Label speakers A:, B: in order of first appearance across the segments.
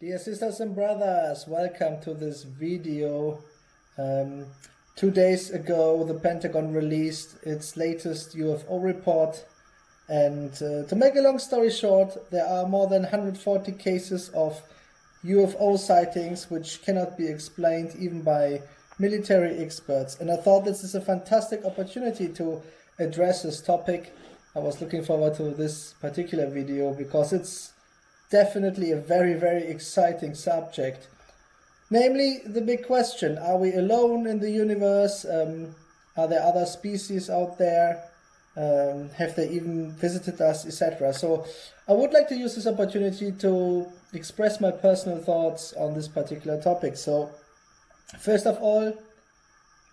A: Dear sisters and brothers, welcome to this video. 2 days ago, the Pentagon released its latest UFO report, and to make a long story short, there are more than 140 cases of UFO sightings which cannot be explained even by military experts. And I thought this is a fantastic opportunity to address this topic. I was looking forward to this particular video because it's definitely a very, very exciting subject. Namely, the big question, are we alone in the universe? Are there other species out there? Have they even visited us, etc.? So I would like to use this opportunity to express my personal thoughts on this particular topic. So first of all,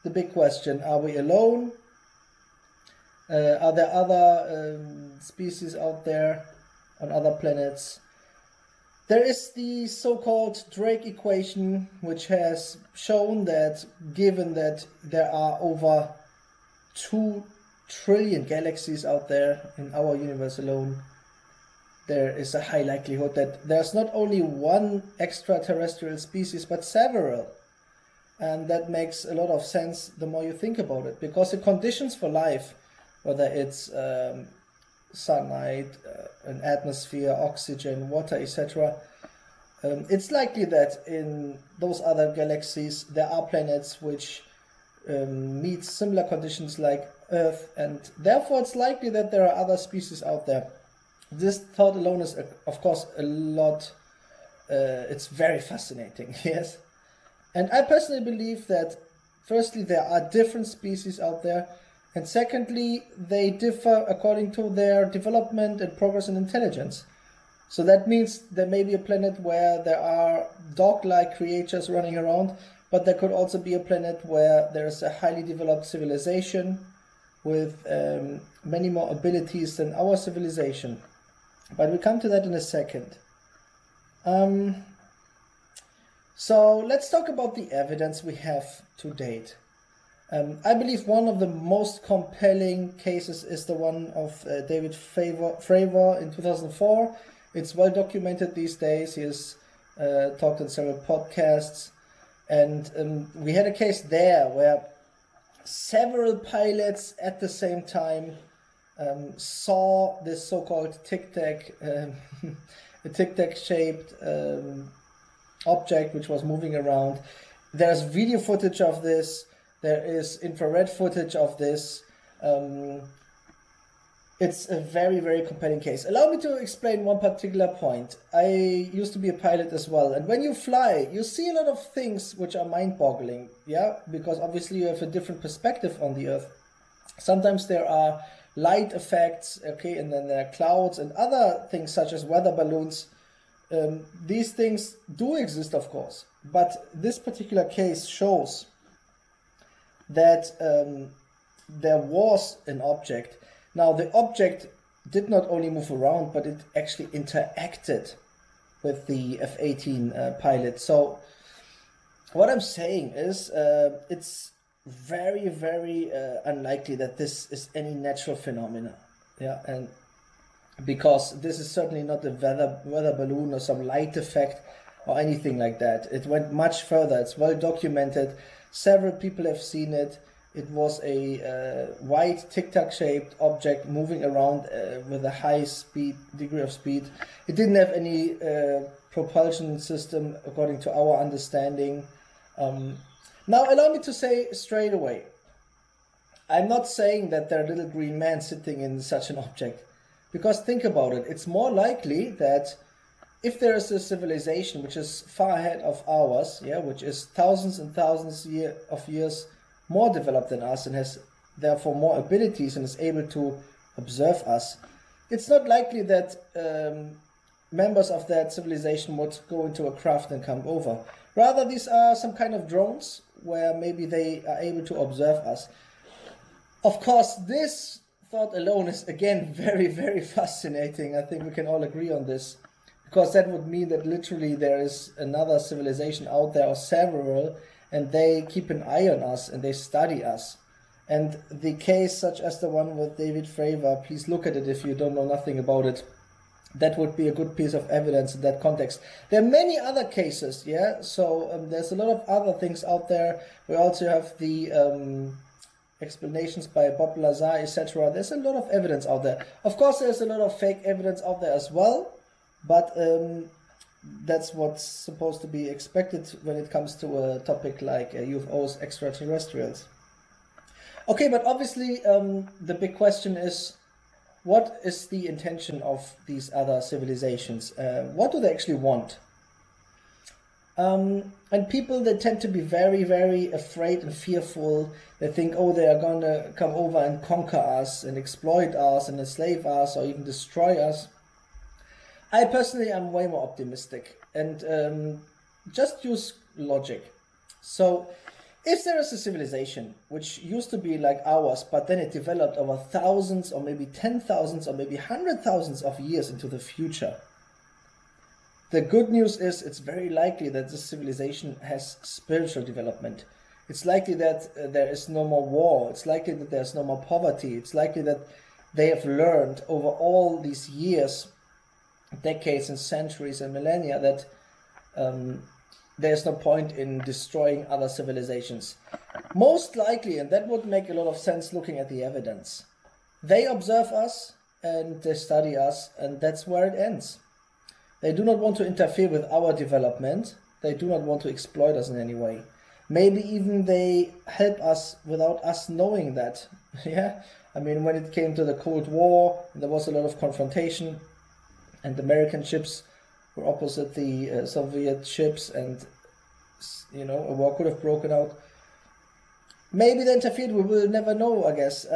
A: the big question, are we alone? Are there other species out there on other planets? There is the so-called Drake equation, which has shown that given that there are over 2 trillion galaxies out there in our universe alone, there is a high likelihood that there's not only one extraterrestrial species, but several. And that makes a lot of sense the more you think about it, because the conditions for life, whether it's sunlight, an atmosphere, oxygen, water, etc. It's likely that in those other galaxies there are planets which meet similar conditions like Earth, and therefore it's likely that there are other species out there. This thought alone is, of course, a lot. It's very fascinating, yes. And I personally believe that, firstly, there are different species out there, and secondly, they differ according to their development and progress in intelligence. So that means there may be a planet where there are dog-like creatures running around, but there could also be a planet where there is a highly developed civilization with many more abilities than our civilization. But we'll come to that in a second. So let's talk about the evidence we have to date. I believe one of the most compelling cases is the one of David Fravor in 2004. It's well documented these days. He has talked in several podcasts. And we had a case there where several pilots at the same time saw this so-called tic-tac, a tic-tac shaped object which was moving around. There's video footage of this. There is infrared footage of this. It's a very, very compelling case. Allow me to explain one particular point. I used to be a pilot as well. And when you fly, you see a lot of things which are mind-boggling. Yeah, because obviously you have a different perspective on the Earth. Sometimes there are light effects, okay, and then there are clouds and other things such as weather balloons. These things do exist, of course. But this particular case shows that there was an object. Now, the object did not only move around, but it actually interacted with the F-18 pilot. So what I'm saying is it's very, very unlikely that this is any natural phenomena. Yeah, and because this is certainly not a weather balloon or some light effect or anything like that. It went much further. It's well documented. Several people have seen it. It was a white tic-tac shaped object moving around with a high degree of speed. It didn't have any propulsion system according to our understanding. Now allow me to say straight away, I'm not saying that there are little green men sitting in such an object, because think about it. It's more likely that if there is a civilization which is far ahead of ours, yeah, which is thousands and thousands of years more developed than us and has therefore more abilities and is able to observe us, it's not likely that members of that civilization would go into a craft and come over. Rather, these are some kind of drones where maybe they are able to observe us. Of course, this thought alone is again very, very fascinating. I think we can all agree on this. Because that would mean that literally there is another civilization out there, or several, and they keep an eye on us and they study us. And the case such as the one with David Fravor, please look at it if you don't know nothing about it. that would be a good piece of evidence in that context. There are many other cases, yeah. So there's a lot of other things out there. We also have the explanations by Bob Lazar, etc. There's a lot of evidence out there. Of course, there's a lot of fake evidence out there as well, but that's what's supposed to be expected when it comes to a topic like UFOs, extraterrestrials. Okay, but obviously the big question is, what is the intention of these other civilizations? What do they actually want? And people, they tend to be very, very afraid and fearful. They think, oh, they are going to come over and conquer us and exploit us and enslave us or even destroy us. I personally am way more optimistic and just use logic. So if there is a civilization which used to be like ours, but then it developed over thousands or maybe 10,000s or maybe 100,000s of years into the future, the good news is it's very likely that this civilization has spiritual development. It's likely that there is no more war. It's likely that there's no more poverty. It's likely that they have learned over all these years, decades and centuries and millennia, that there's no point in destroying other civilizations. Most likely, and that would make a lot of sense looking at the evidence, they observe us and they study us, and that's where it ends. They do not want to interfere with our development. They do not want to exploit us in any way. Maybe even they help us without us knowing that. Yeah, I mean, when it came to the Cold War, there was a lot of confrontation, and American ships were opposite the Soviet ships, and a war could have broken out. Maybe they interfered, we will never know, I guess.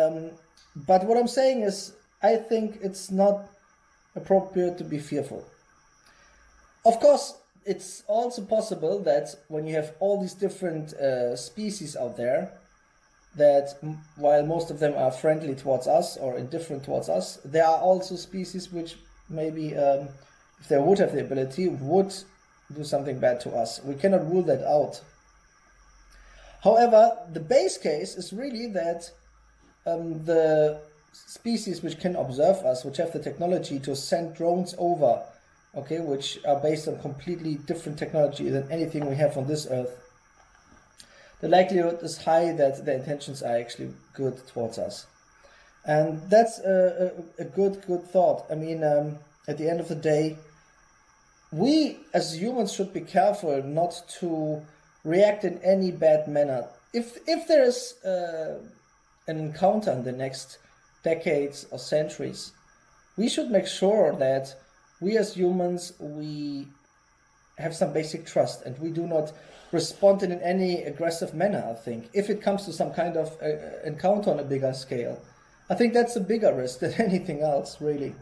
A: But what I'm saying is, I think it's not appropriate to be fearful. Of course, it's also possible that when you have all these different species out there, that while most of them are friendly towards us or indifferent towards us, there are also species which maybe, if they would have the ability, would do something bad to us. We cannot rule that out. However, the base case is really that the species which can observe us, which have the technology to send drones over, okay, which are based on completely different technology than anything we have on this earth, the likelihood is high that their intentions are actually good towards us. And that's a good thought. I mean, at the end of the day, we as humans should be careful not to react in any bad manner. If there is an encounter in the next decades or centuries, we should make sure that we as humans, we have some basic trust and we do not respond in any aggressive manner, I think. If it comes to some kind of encounter on a bigger scale, I think that's a bigger risk than anything else, really.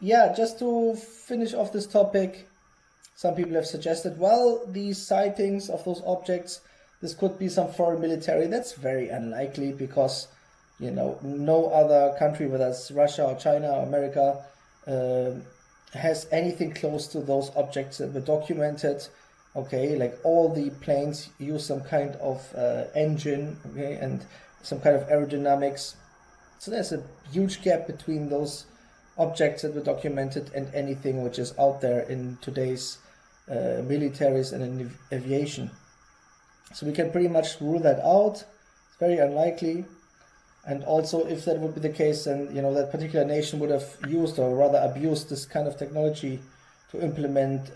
A: Yeah, just to finish off this topic, some people have suggested, well, these sightings of those objects, this could be some foreign military. That's very unlikely because, no other country, whether it's Russia or China or America, has anything close to those objects that were documented. Okay, like all the planes use some kind of engine, okay, and some kind of aerodynamics. So there's a huge gap between those objects that were documented and anything which is out there in today's militaries and in aviation. So we can pretty much rule that out. It's very unlikely. And also, if that would be the case, then that particular nation would have used or rather abused this kind of technology to implement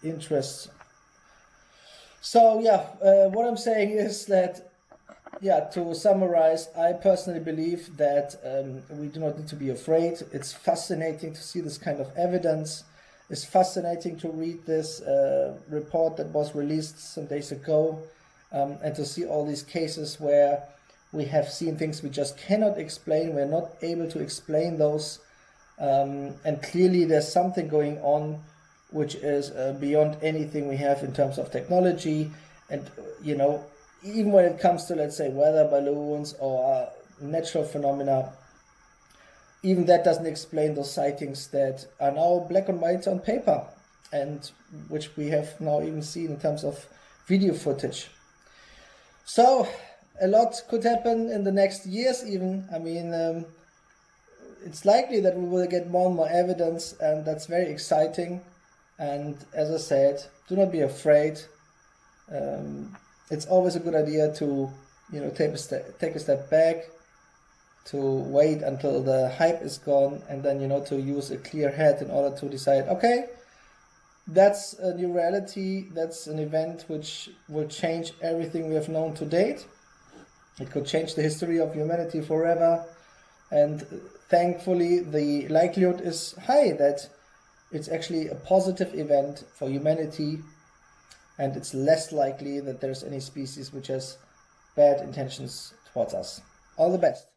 A: interests. So yeah, what I'm saying is that, yeah, to summarize, I personally believe that we do not need to be afraid. It's fascinating to see this kind of evidence. It's fascinating to read this report that was released some days ago and to see all these cases where we have seen things we just cannot explain. We're not able to explain those. And clearly there's something going on which is beyond anything we have in terms of technology. And, even when it comes to, let's say, weather balloons or natural phenomena, even that doesn't explain those sightings that are now black and white on paper and which we have now even seen in terms of video footage. So a lot could happen in the next years even. I mean, it's likely that we will get more and more evidence, and that's very exciting. And as I said, do not be afraid. It's always a good idea to, take a step back, to wait until the hype is gone, and then, to use a clear head in order to decide, okay, that's a new reality, that's an event which will change everything we have known to date. It could change the history of humanity forever, and thankfully the likelihood is high that it's actually a positive event for humanity, and it's less likely that there's any species which has bad intentions towards us. All the best.